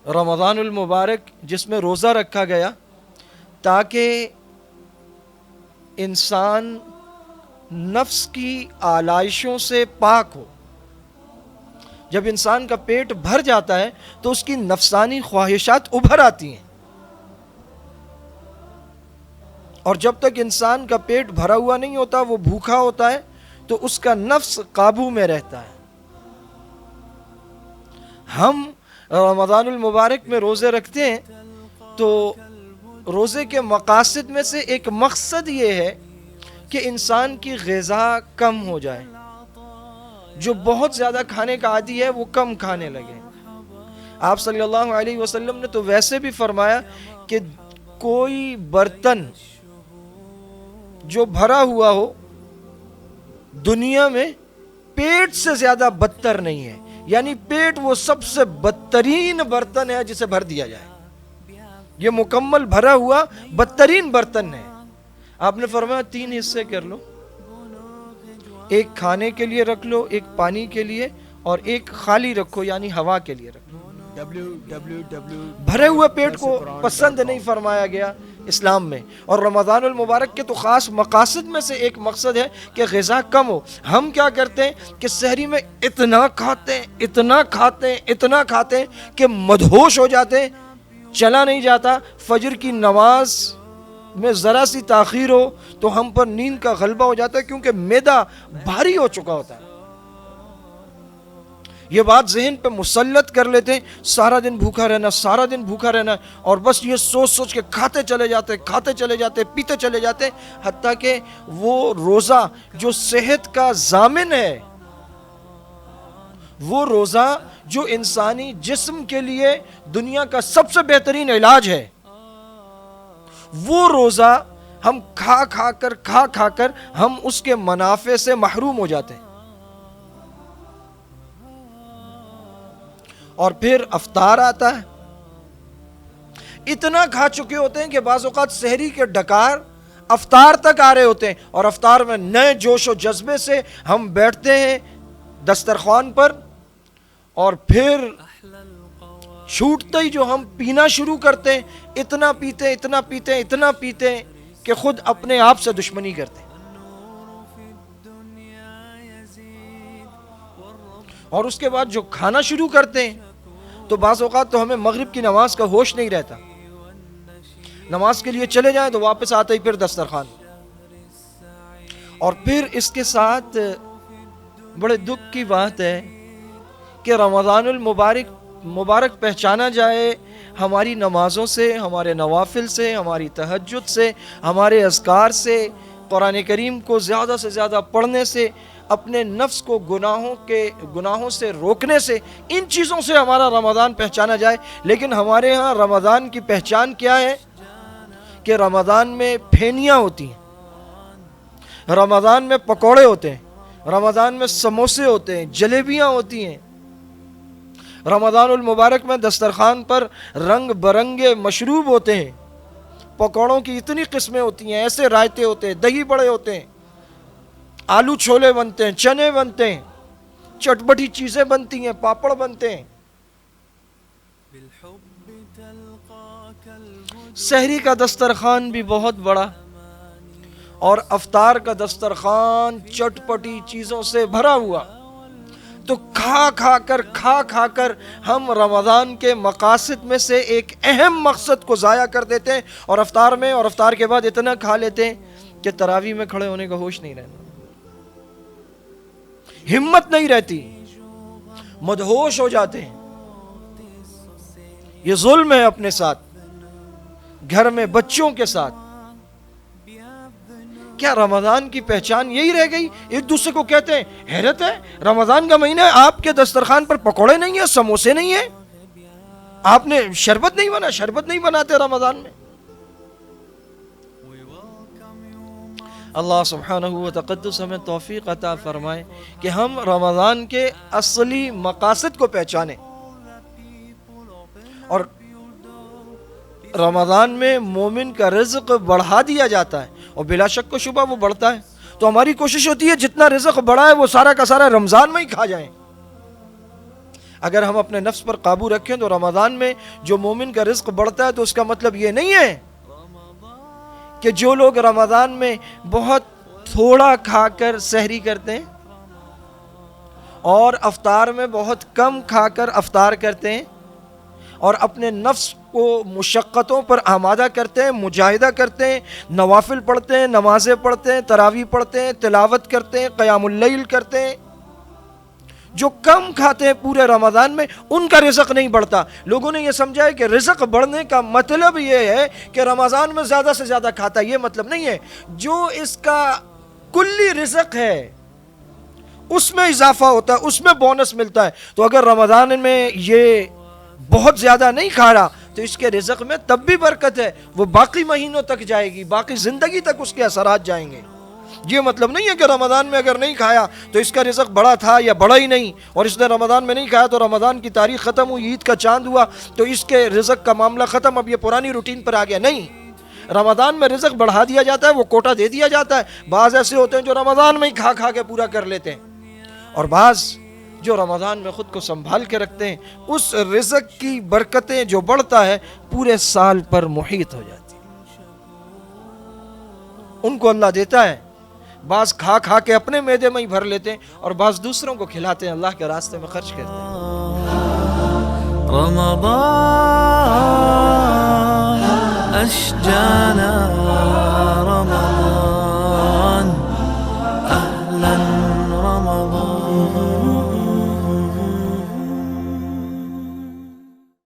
رمضان المبارک جس میں روزہ رکھا گیا تاکہ انسان نفس کی آلائشوں سے پاک ہو. جب انسان کا پیٹ بھر جاتا ہے تو اس کی نفسانی خواہشات ابھر آتی ہیں، اور جب تک انسان کا پیٹ بھرا ہوا نہیں ہوتا، وہ بھوکا ہوتا ہے، تو اس کا نفس قابو میں رہتا ہے. ہم رمضان المبارک میں روزے رکھتے ہیں تو روزے کے مقاصد میں سے ایک مقصد یہ ہے کہ انسان کی غذا کم ہو جائے. جو بہت زیادہ کھانے کا عادی ہے وہ کم کھانے لگے. آپ صلی اللہ علیہ وسلم نے تو ویسے بھی فرمایا کہ کوئی برتن جو بھرا ہوا ہو دنیا میں پیٹ سے زیادہ بدتر نہیں ہے. یعنی پیٹ وہ سب سے بدترین برتن ہے جسے بھر دیا جائے. یہ مکمل بھرا ہوا بدترین برتن ہے. آپ نے فرمایا 3 حصے کر لو، ایک کھانے کے لیے رکھ لو، ایک پانی کے لیے، اور ایک خالی رکھو یعنی ہوا کے لیے رکھ لو. بھرے ہوئے پیٹ کو پسند نہیں فرمایا گیا اسلام میں. اور رمضان المبارک کے تو خاص مقاصد میں سے ایک مقصد ہے کہ غذا کم ہو. ہم کیا کرتے ہیں کہ سحری میں اتنا کھاتے ہیں کہ مدہوش ہو جاتے ہیں، چلا نہیں جاتا. فجر کی نماز میں ذرا سی تاخیر ہو تو ہم پر نیند کا غلبہ ہو جاتا ہے، کیونکہ معدہ بھاری ہو چکا ہوتا ہے. یہ بات ذہن پہ مسلط کر لیتے ہیں، سارا دن بھوکا رہنا، اور بس یہ سوچ کے کھاتے چلے جاتے، پیتے چلے جاتے، حتیٰ کہ وہ روزہ جو صحت کا ضامن ہے، وہ روزہ جو انسانی جسم کے لیے دنیا کا سب سے بہترین علاج ہے، وہ روزہ ہم کھا کر ہم اس کے منافع سے محروم ہو جاتے ہیں. اور پھر افطار آتا ہے، اتنا کھا چکے ہوتے ہیں کہ بعض اوقات سحری کے ڈکار افطار تک آ رہے ہوتے ہیں، اور افطار میں نئے جوش و جذبے سے ہم بیٹھتے ہیں دسترخوان پر، اور پھر چھوٹتے ہی جو ہم پینا شروع کرتے ہیں، اتنا پیتے ہیں کہ خود اپنے آپ سے دشمنی کرتے ہیں. اور اس کے بعد جو کھانا شروع کرتے ہیں تو بعض اوقات تو ہمیں مغرب کی نماز کا ہوش نہیں رہتا. نماز کے لیے چلے جائیں تو واپس آتے ہی پھر دسترخوان. اور پھر اس کے ساتھ بڑے دکھ کی بات ہے کہ رمضان المبارک پہچانا جائے ہماری نمازوں سے، ہمارے نوافل سے، ہماری تہجد سے، ہمارے اذکار سے، قرآن کریم کو زیادہ سے زیادہ پڑھنے سے، اپنے نفس کو گناہوں سے روکنے سے، ان چیزوں سے ہمارا رمضان پہچانا جائے. لیکن ہمارے ہاں رمضان کی پہچان کیا ہے کہ رمضان میں پھینیاں ہوتی ہیں، رمضان میں پکوڑے ہوتے ہیں، رمضان میں سموسے ہوتے ہیں، جلیبیاں ہوتی ہیں. رمضان المبارک میں دسترخوان پر رنگ برنگے مشروب ہوتے ہیں، پکوڑوں کی اتنی قسمیں ہوتی ہیں، ایسے رائتے ہوتے ہیں، دہی بڑے ہوتے ہیں، آلو چھولے بنتے ہیں، چنے بنتے ہیں، چٹپٹی چیزیں بنتی ہیں، پاپڑ بنتے ہیں. سحری کا دسترخوان بھی بہت بڑا، اور افطار کا دسترخوان چٹپٹی چیزوں سے بھرا ہوا. تو کھا کر ہم رمضان کے مقاصد میں سے ایک اہم مقصد کو ضائع کر دیتے ہیں، اور افطار میں اور افطار کے بعد اتنا کھا لیتے ہیں کہ تراویح میں کھڑے ہونے کا ہوش نہیں رہتا، ہمت نہیں رہتی، مدہوش ہو جاتے ہیں. یہ ظلم ہے اپنے ساتھ، گھر میں بچوں کے ساتھ. کیا رمضان کی پہچان یہی رہ گئی؟ ایک دوسرے کو کہتے ہیں، حیرت ہے رمضان کا مہینہ ہے، آپ کے دسترخوان پر پکوڑے نہیں ہیں، سموسے نہیں ہیں، آپ نے شربت نہیں بناتے رمضان میں. اللہ سبحانہ و تقدس ہمیں توفیق عطا فرمائے کہ ہم رمضان کے اصلی مقاصد کو پہچانیں. اور رمضان میں مومن کا رزق بڑھا دیا جاتا ہے، اور بلا شک و شبہ وہ بڑھتا ہے. تو ہماری کوشش ہوتی ہے جتنا رزق بڑھا ہے وہ سارا کا سارا رمضان میں ہی کھا جائیں. اگر ہم اپنے نفس پر قابو رکھیں تو رمضان میں جو مومن کا رزق بڑھتا ہے تو اس کا مطلب یہ نہیں ہے کہ جو لوگ رمضان میں بہت تھوڑا کھا کر سحری کرتے ہیں اور افطار میں بہت کم کھا کر افطار کرتے ہیں اور اپنے نفس کو مشقتوں پر آمادہ کرتے ہیں، مجاہدہ کرتے ہیں، نوافل پڑھتے ہیں، نمازیں پڑھتے ہیں، تراویح پڑھتے ہیں، تلاوت کرتے ہیں، قیام اللیل کرتے ہیں، جو کم کھاتے ہیں پورے رمضان میں ان کا رزق نہیں بڑھتا۔ لوگوں نے یہ سمجھا ہے کہ رزق بڑھنے کا مطلب یہ ہے کہ رمضان میں زیادہ سے زیادہ کھاتا ہے، یہ مطلب نہیں ہے۔ جو اس کا کلی رزق ہے اس میں اضافہ ہوتا ہے، اس میں بونس ملتا ہے، تو اگر رمضان میں یہ بہت زیادہ نہیں کھا رہا تو اس کے رزق میں تب بھی برکت ہے، وہ باقی مہینوں تک جائے گی، باقی زندگی تک اس کے اثرات جائیں گے۔ یہ مطلب نہیں ہے کہ رمضان میں اگر نہیں کھایا تو اس کا رزق بڑا تھا یا بڑا ہی نہیں، اور اس نے رمضان میں نہیں کھایا تو رمضان کی تاریخ ختم ہوئی، عید کا چاند ہوا تو اس کے رزق کا معاملہ ختم، اب یہ پرانی روٹین پر آ گیا۔ نہیں، رمضان میں رزق بڑھا دیا جاتا ہے، وہ کوٹا دے دیا جاتا ہے۔ بعض ایسے ہوتے ہیں جو رمضان میں ہی کھا کھا کے پورا کر لیتے ہیں، اور بعض جو رمضان میں خود کو سنبھال کے رکھتے ہیں، اس رزق کی برکتیں جو بڑھتا ہے پورے سال پر محیط ہو جاتی ہیں، ان کو اللہ دیتا ہے۔ بعض کھا کھا کے اپنے معدے میں ہی بھر لیتے ہیں اور بعض دوسروں کو کھلاتے ہیں، اللہ کے راستے میں خرچ کرتے ہیں۔ رمضان أشجانا